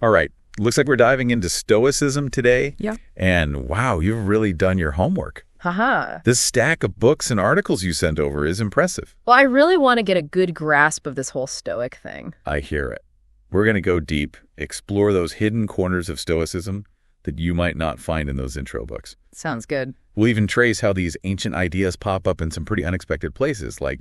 All right. Looks like we're diving into Stoicism today. Yeah. And wow, you've really done your homework. Haha. This stack of books and articles you sent over is impressive. Well, I really want to get a good grasp of this whole Stoic thing. I hear it. We're going to go deep, explore those hidden corners of Stoicism that you might not find in those intro books. Sounds good. We'll even trace how these ancient ideas pop up in some pretty unexpected places, like,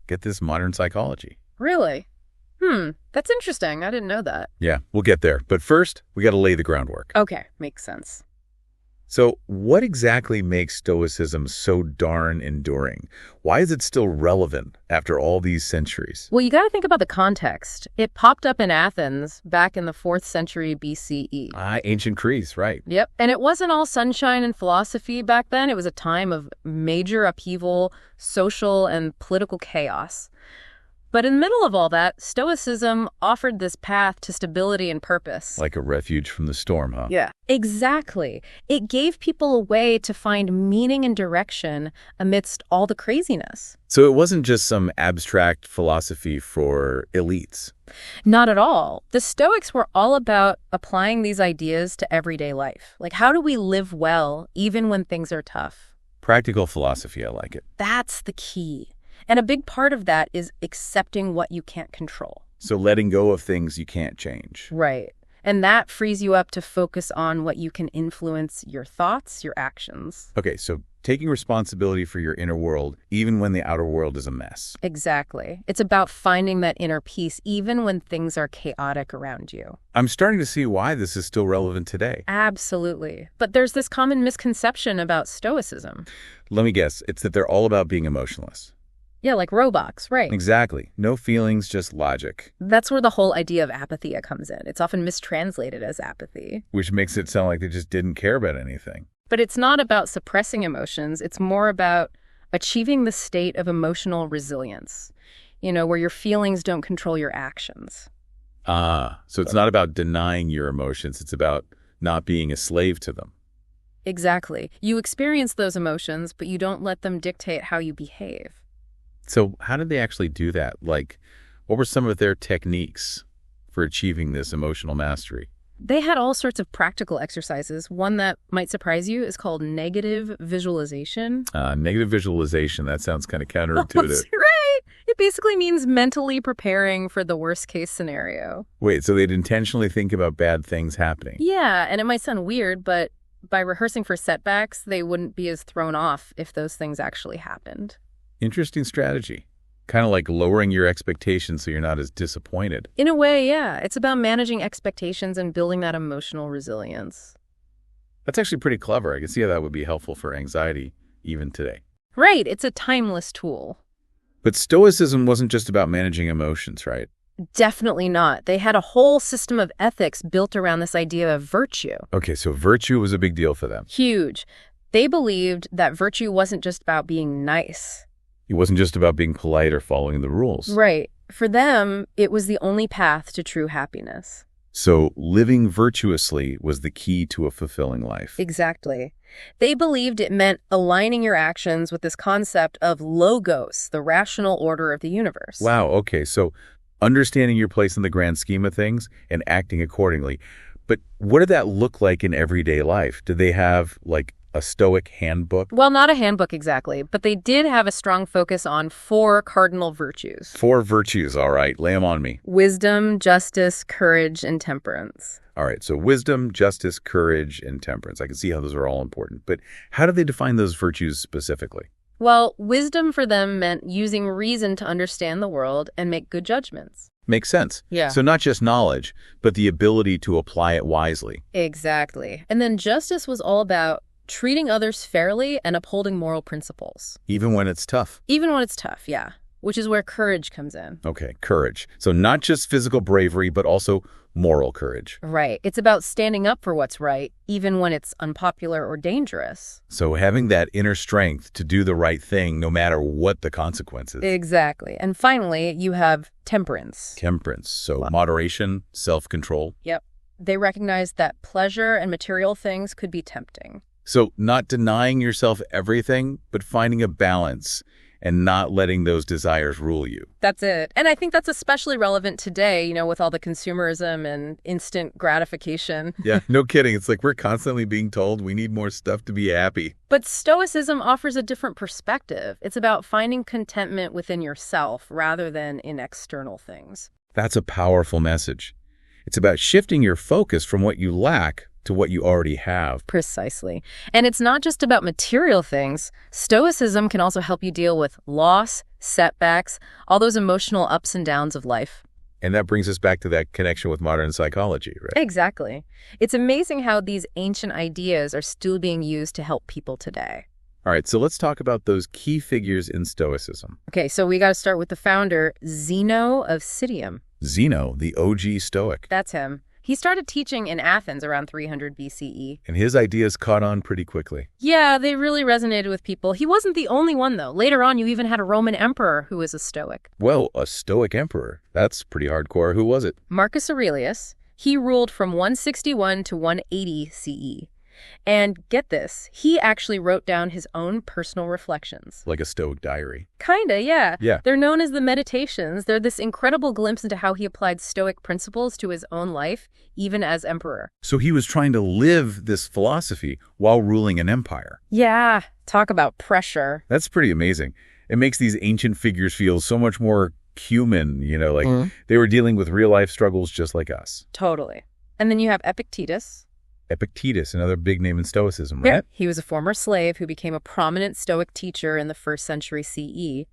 get this, modern psychology. Really? That's interesting. I didn't know that. Yeah, we'll get there. But first, we got to lay the groundwork. Okay, makes sense. So what exactly makes Stoicism so darn enduring? Why is it still relevant after all these centuries? Well, you got to think about the context. It popped up in Athens back in the 4th century BCE. Ancient Greece, right. Yep. And it wasn't all sunshine and philosophy back then. It was a time of major upheaval, social and political chaos. But in the middle of all that, Stoicism offered this path to stability and purpose. Like a refuge from the storm, huh? Yeah. Exactly. It gave people a way to find meaning and direction amidst all the craziness. So it wasn't just some abstract philosophy for elites. Not at all. The Stoics were all about applying these ideas to everyday life. Like, how do we live well even when things are tough? Practical philosophy, I like it. That's the key. And a big part of that is accepting what you can't control. So letting go of things you can't change. Right. And that frees you up to focus on what you can influence: your thoughts, your actions. Okay, so taking responsibility for your inner world, even when the outer world is a mess. Exactly. It's about finding that inner peace, even when things are chaotic around you. I'm starting to see why this is still relevant today. Absolutely. But there's this common misconception about Stoicism. Let me guess, it's that they're all about being emotionless. Yeah, like robots, right. Exactly. No feelings, just logic. That's where the whole idea of apatheia comes in. It's often mistranslated as apathy. Which makes it sound like they just didn't care about anything. But it's not about suppressing emotions. It's more about achieving the state of emotional resilience, where your feelings don't control your actions. So it's not about denying your emotions. It's about not being a slave to them. Exactly. You experience those emotions, but you don't let them dictate how you behave. So how did they actually do that? Like, what were some of their techniques for achieving this emotional mastery? They had all sorts of practical exercises. One that might surprise you is called negative visualization. Negative visualization, that sounds kind of counterintuitive. Right. It basically means mentally preparing for the worst case scenario. Wait, so they'd intentionally think about bad things happening? Yeah, and it might sound weird, but by rehearsing for setbacks, they wouldn't be as thrown off if those things actually happened. Interesting strategy. Kind of like lowering your expectations so you're not as disappointed. In a way, yeah. It's about managing expectations and building that emotional resilience. That's actually pretty clever. I can see how that would be helpful for anxiety even today. Right. It's a timeless tool. But Stoicism wasn't just about managing emotions, right? Definitely not. They had a whole system of ethics built around this idea of virtue. Okay, so virtue was a big deal for them. Huge. They believed that virtue wasn't just about being nice. It wasn't just about being polite or following the rules. Right. For them, it was the only path to true happiness. So living virtuously was the key to a fulfilling life. Exactly. They believed it meant aligning your actions with this concept of logos, the rational order of the universe. Wow, okay, so understanding your place in the grand scheme of things and acting accordingly. But what did that look like in everyday life? Did they have, like, a Stoic handbook? Well, not a handbook exactly, but they did have a strong focus on 4 cardinal virtues. 4 virtues, all right. Lay them on me. Wisdom, justice, courage, and temperance. All right, so wisdom, justice, courage, and temperance. I can see how those are all important. But how do they define those virtues specifically? Well, wisdom for them meant using reason to understand the world and make good judgments. Makes sense. Yeah. So not just knowledge, but the ability to apply it wisely. Exactly. And then justice was all about treating others fairly and upholding moral principles. Even when it's tough. Even when it's tough, yeah. Which is where courage comes in. Okay, courage. So not just physical bravery, but also moral courage. Right. It's about standing up for what's right, even when it's unpopular or dangerous. So having that inner strength to do the right thing, no matter what the consequences. Exactly. And finally, you have temperance. Temperance. So moderation, self-control. Yep. They recognized that pleasure and material things could be tempting. So not denying yourself everything, but finding a balance and not letting those desires rule you. That's it. And I think that's especially relevant today, with all the consumerism and instant gratification. Yeah, no kidding. It's like we're constantly being told we need more stuff to be happy. But Stoicism offers a different perspective. It's about finding contentment within yourself rather than in external things. That's a powerful message. It's about shifting your focus from what you lack to what you already have. Precisely. And it's not just about material things. Stoicism can also help you deal with loss, setbacks, all those emotional ups and downs of life. And that brings us back to that connection with modern psychology, right? Exactly. It's amazing how these ancient ideas are still being used to help people today. All right, so let's talk about those key figures in Stoicism. Okay, so we got to start with the founder, Zeno of Citium. Zeno, the OG Stoic. That's him. He started teaching in Athens around 300 BCE. And his ideas caught on pretty quickly. Yeah, they really resonated with people. He wasn't the only one, though. Later on, you even had a Roman emperor who was a Stoic. Well, a Stoic emperor. That's pretty hardcore. Who was it? Marcus Aurelius. He ruled from 161 to 180 CE. And get this, he actually wrote down his own personal reflections. Like a Stoic diary. Kinda, yeah. Yeah. They're known as the Meditations. They're this incredible glimpse into how he applied Stoic principles to his own life, even as emperor. So he was trying to live this philosophy while ruling an empire. Yeah, talk about pressure. That's pretty amazing. It makes these ancient figures feel so much more human, they were dealing with real-life struggles just like us. Totally. And then you have Epictetus. Epictetus, another big name in Stoicism, right? Yeah. He was a former slave who became a prominent Stoic teacher in the 1st century CE.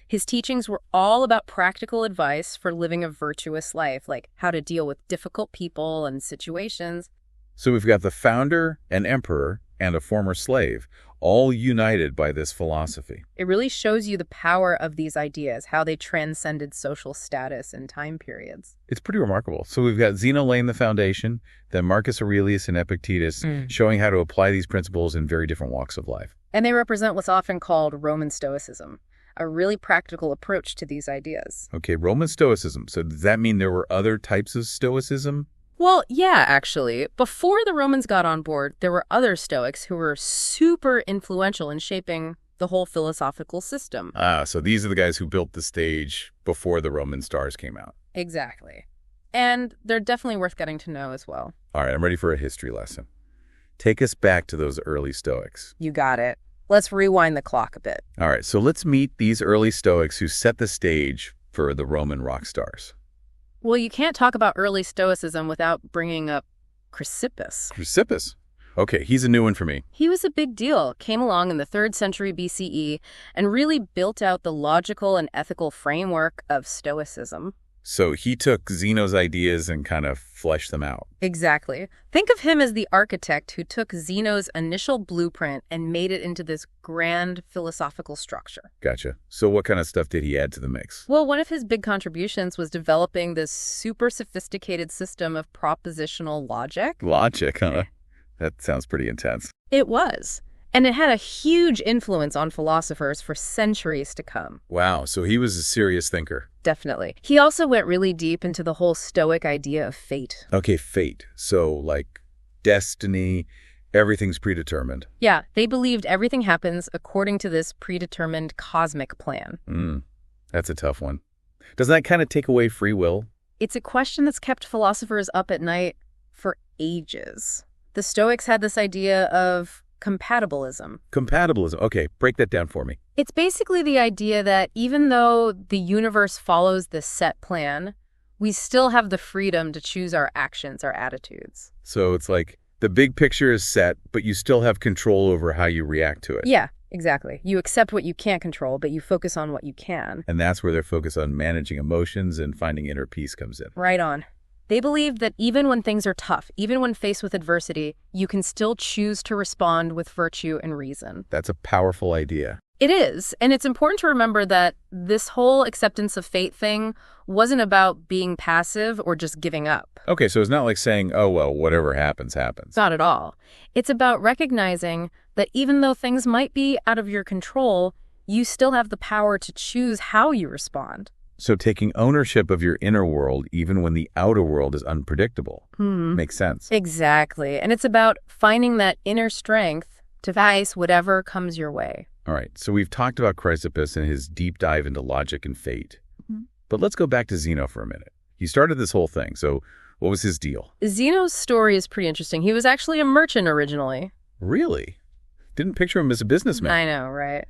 His teachings were all about practical advice for living a virtuous life, like how to deal with difficult people and situations. So we've got the founder, an emperor, and a former slave, all united by this philosophy. It really shows you the power of these ideas, how they transcended social status and time periods. It's pretty remarkable. So we've got Zeno laying the foundation, then Marcus Aurelius and Epictetus showing how to apply these principles in very different walks of life. And they represent what's often called Roman Stoicism, a really practical approach to these ideas. Okay, Roman Stoicism. So does that mean there were other types of Stoicism? Well, yeah, actually. Before the Romans got on board, there were other Stoics who were super influential in shaping the whole philosophical system. So these are the guys who built the stage before the Roman stars came out. Exactly. And they're definitely worth getting to know as well. All right, I'm ready for a history lesson. Take us back to those early Stoics. You got it. Let's rewind the clock a bit. All right, so let's meet these early Stoics who set the stage for the Roman rock stars. Well, you can't talk about early Stoicism without bringing up Chrysippus. Chrysippus? Okay, he's a new one for me. He was a big deal, came along in the 3rd century BCE, and really built out the logical and ethical framework of Stoicism. So he took Zeno's ideas and kind of fleshed them out. Exactly. Think of him as the architect who took Zeno's initial blueprint and made it into this grand philosophical structure. Gotcha. So what kind of stuff did he add to the mix? Well, one of his big contributions was developing this super sophisticated system of propositional logic. Logic, huh? That sounds pretty intense. It was. And it had a huge influence on philosophers for centuries to come. Wow, so he was a serious thinker. Definitely. He also went really deep into the whole Stoic idea of fate. Okay, fate. So like destiny, everything's predetermined. Yeah, they believed everything happens according to this predetermined cosmic plan. That's a tough one. Doesn't that kind of take away free will? It's a question that's kept philosophers up at night for ages. The Stoics had this idea of compatibilism. Compatibilism. Okay, break that down for me. It's basically the idea that even though the universe follows this set plan, we still have the freedom to choose our actions, our attitudes. So it's like the big picture is set, but you still have control over how you react to it. Yeah, exactly. You accept what you can't control, but you focus on what you can. And that's where their focus on managing emotions and finding inner peace comes in. Right on. They believe that even when things are tough, even when faced with adversity, you can still choose to respond with virtue and reason. That's a powerful idea. It is, and it's important to remember that this whole acceptance of fate thing wasn't about being passive or just giving up. Okay, so it's not like saying, oh, well, whatever happens, happens. Not at all. It's about recognizing that even though things might be out of your control, you still have the power to choose how you respond. So taking ownership of your inner world, even when the outer world is unpredictable, makes sense. Exactly. And it's about finding that inner strength to face whatever comes your way. All right, so we've talked about Chrysippus and his deep dive into logic and fate. But let's go back to Zeno for a minute. He started this whole thing, so what was his deal? Zeno's story is pretty interesting. He was actually a merchant originally. Really? Didn't picture him as a businessman. I know, right?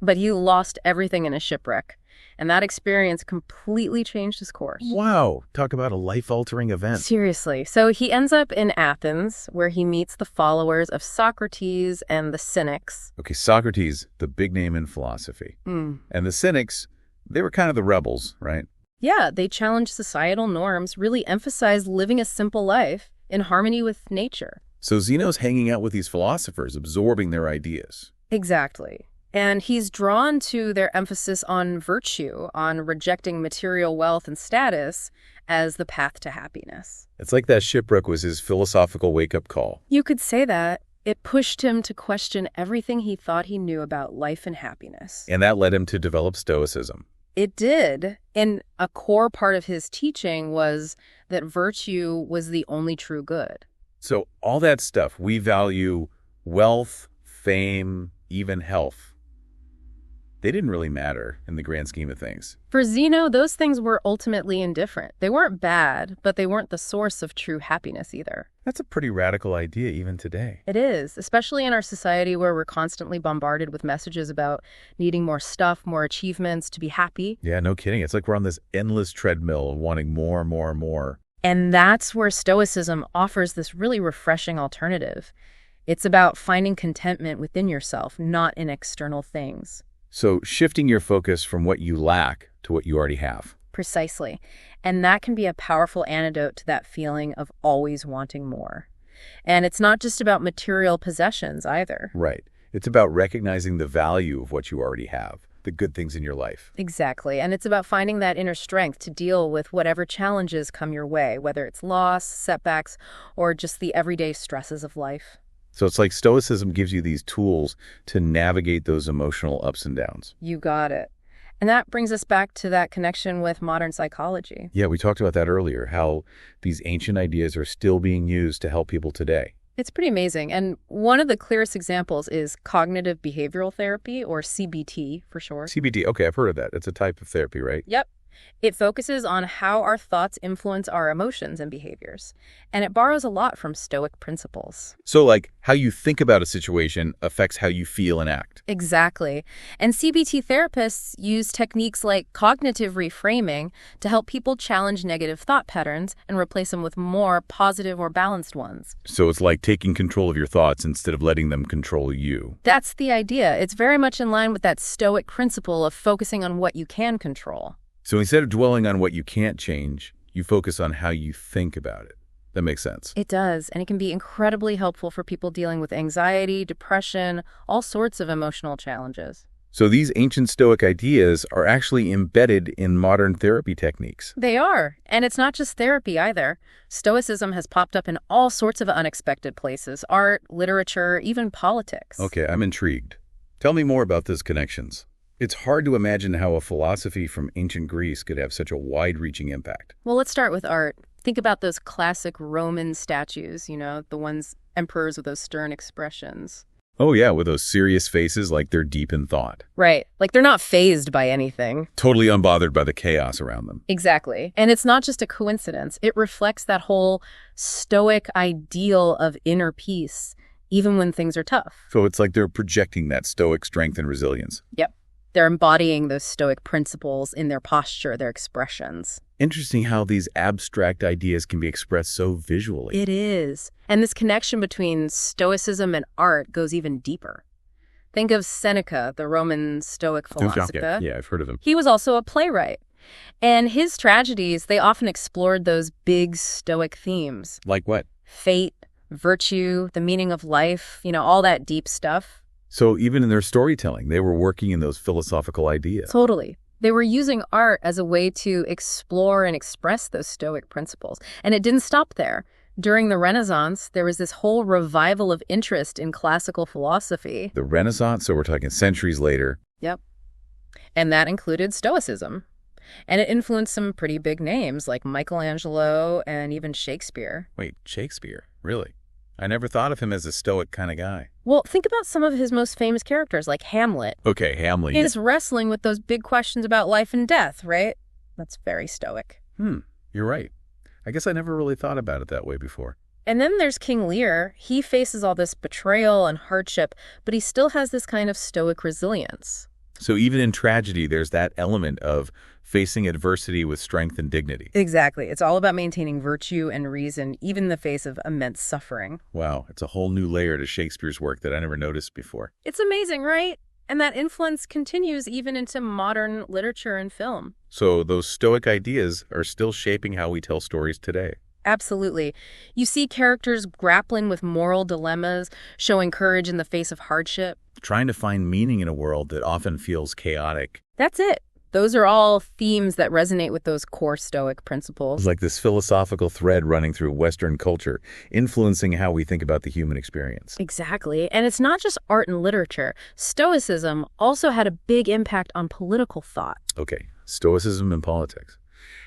But he lost everything in a shipwreck, and that experience completely changed his course. Wow, talk about a life-altering event. Seriously. So he ends up in Athens, where he meets the followers of Socrates and the Cynics. Okay, Socrates, the big name in philosophy. And the Cynics, they were kind of the rebels, right? Yeah, they challenged societal norms, really emphasized living a simple life in harmony with nature. So Zeno's hanging out with these philosophers, absorbing their ideas. Exactly. And he's drawn to their emphasis on virtue, on rejecting material wealth and status as the path to happiness. It's like that shipwreck was his philosophical wake-up call. You could say that. It pushed him to question everything he thought he knew about life and happiness. And that led him to develop Stoicism. It did. And a core part of his teaching was that virtue was the only true good. So all that stuff, we value wealth, fame, even health. They didn't really matter in the grand scheme of things. For Zeno, those things were ultimately indifferent. They weren't bad, but they weren't the source of true happiness either. That's a pretty radical idea even today. It is, especially in our society where we're constantly bombarded with messages about needing more stuff, more achievements to be happy. Yeah, no kidding. It's like we're on this endless treadmill wanting more, more, more. And that's where Stoicism offers this really refreshing alternative. It's about finding contentment within yourself, not in external things. So shifting your focus from what you lack to what you already have. Precisely. And that can be a powerful antidote to that feeling of always wanting more. And it's not just about material possessions either. Right. It's about recognizing the value of what you already have, the good things in your life. Exactly. And it's about finding that inner strength to deal with whatever challenges come your way, whether it's loss, setbacks, or just the everyday stresses of life. So it's like Stoicism gives you these tools to navigate those emotional ups and downs. You got it. And that brings us back to that connection with modern psychology. Yeah, we talked about that earlier, how these ancient ideas are still being used to help people today. It's pretty amazing. And one of the clearest examples is cognitive behavioral therapy, or CBT for short. CBT, okay, I've heard of that. It's a type of therapy, right? Yep. It focuses on how our thoughts influence our emotions and behaviors, and it borrows a lot from Stoic principles. So like how you think about a situation affects how you feel and act. Exactly. And CBT therapists use techniques like cognitive reframing to help people challenge negative thought patterns and replace them with more positive or balanced ones. So it's like taking control of your thoughts instead of letting them control you. That's the idea. It's very much in line with that Stoic principle of focusing on what you can control. So instead of dwelling on what you can't change, you focus on how you think about it. That makes sense. It does, and it can be incredibly helpful for people dealing with anxiety, depression, all sorts of emotional challenges. So these ancient Stoic ideas are actually embedded in modern therapy techniques. They are, and it's not just therapy either. Stoicism has popped up in all sorts of unexpected places: art, literature, even politics. Okay, I'm intrigued. Tell me more about those connections. It's hard to imagine how a philosophy from ancient Greece could have such a wide-reaching impact. Well, let's start with art. Think about those classic Roman statues, the ones emperors with those stern expressions. Oh yeah, with those serious faces like they're deep in thought. Right, like they're not fazed by anything. Totally unbothered by the chaos around them. Exactly. And it's not just a coincidence. It reflects that whole Stoic ideal of inner peace, even when things are tough. So it's like they're projecting that Stoic strength and resilience. Yep. They're embodying those Stoic principles in their posture, their expressions. Interesting how these abstract ideas can be expressed so visually. It is. And this connection between Stoicism and art goes even deeper. Think of Seneca, the Roman Stoic philosopher. Yeah, I've heard of him. He was also a playwright. And his tragedies, they often explored those big Stoic themes. Like what? Fate, virtue, the meaning of life, all that deep stuff. So even in their storytelling, they were working in those philosophical ideas. Totally. They were using art as a way to explore and express those Stoic principles. And it didn't stop there. During the Renaissance, there was this whole revival of interest in classical philosophy. The Renaissance, so we're talking centuries later. Yep. And that included Stoicism. And it influenced some pretty big names like Michelangelo and even Shakespeare. Wait, Shakespeare? Really? I never thought of him as a stoic kind of guy. Well, think about some of his most famous characters, like Hamlet. Okay, Hamlet. He's wrestling with those big questions about life and death, right? That's very stoic. You're right. I guess I never really thought about it that way before. And then there's King Lear. He faces all this betrayal and hardship, but he still has this kind of stoic resilience. So even in tragedy, there's that element of facing adversity with strength and dignity. Exactly. It's all about maintaining virtue and reason, even in the face of immense suffering. Wow, it's a whole new layer to Shakespeare's work that I never noticed before. It's amazing, right? And that influence continues even into modern literature and film. So those stoic ideas are still shaping how we tell stories today. Absolutely. You see characters grappling with moral dilemmas, showing courage in the face of hardship. Trying to find meaning in a world that often feels chaotic. That's it. Those are all themes that resonate with those core Stoic principles. It's like this philosophical thread running through Western culture, influencing how we think about the human experience. Exactly. And it's not just art and literature. Stoicism also had a big impact on political thought. Okay, Stoicism and politics.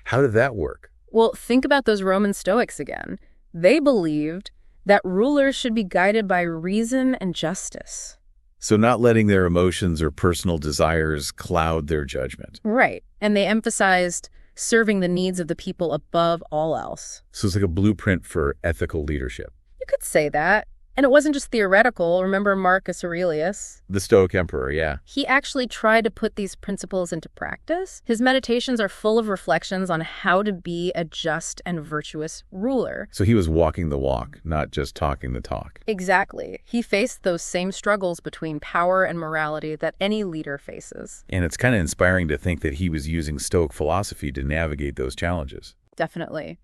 How did that work? Well, think about those Roman Stoics again. They believed that rulers should be guided by reason and justice. So not letting their emotions or personal desires cloud their judgment. Right. And they emphasized serving the needs of the people above all else. So it's like a blueprint for ethical leadership. You could say that. And it wasn't just theoretical. Remember Marcus Aurelius? The Stoic emperor, yeah. He actually tried to put these principles into practice. His meditations are full of reflections on how to be a just and virtuous ruler. So he was walking the walk, not just talking the talk. Exactly. He faced those same struggles between power and morality that any leader faces. And it's kind of inspiring to think that he was using Stoic philosophy to navigate those challenges. Definitely.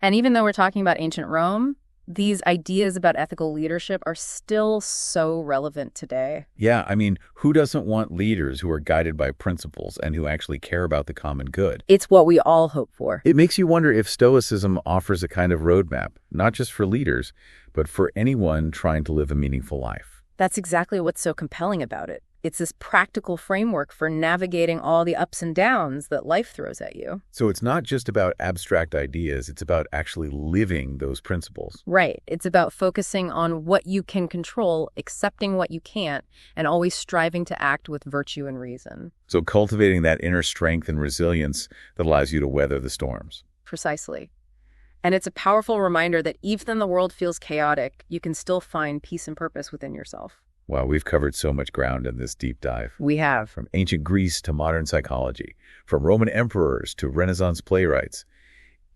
And even though we're talking about ancient Rome, these ideas about ethical leadership are still so relevant today. Yeah, I mean, who doesn't want leaders who are guided by principles and who actually care about the common good? It's what we all hope for. It makes you wonder if Stoicism offers a kind of roadmap, not just for leaders, but for anyone trying to live a meaningful life. That's exactly what's so compelling about it. It's this practical framework for navigating all the ups and downs that life throws at you. So it's not just about abstract ideas, it's about actually living those principles. Right. It's about focusing on what you can control, accepting what you can't, and always striving to act with virtue and reason. So cultivating that inner strength and resilience that allows you to weather the storms. Precisely. And it's a powerful reminder that even when the world feels chaotic, you can still find peace and purpose within yourself. Wow, we've covered so much ground in this deep dive. We have. From ancient Greece to modern psychology, from Roman emperors to Renaissance playwrights.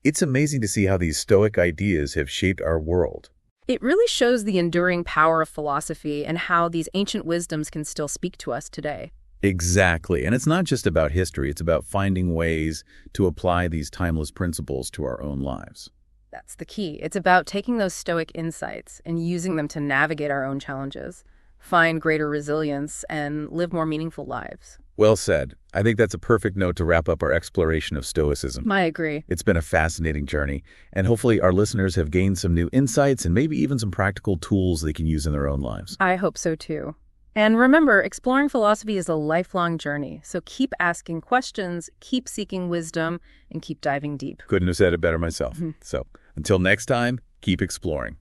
It's amazing to see how these Stoic ideas have shaped our world. It really shows the enduring power of philosophy and how these ancient wisdoms can still speak to us today. Exactly. And it's not just about history. It's about finding ways to apply these timeless principles to our own lives. That's the key. It's about taking those Stoic insights and using them to navigate our own challenges, find greater resilience, and live more meaningful lives. Well said. I think that's a perfect note to wrap up our exploration of Stoicism. I agree. It's been a fascinating journey, and hopefully our listeners have gained some new insights and maybe even some practical tools they can use in their own lives. I hope so too. And remember, exploring philosophy is a lifelong journey, so keep asking questions, keep seeking wisdom, and keep diving deep. Couldn't have said it better myself. So until next time, keep exploring.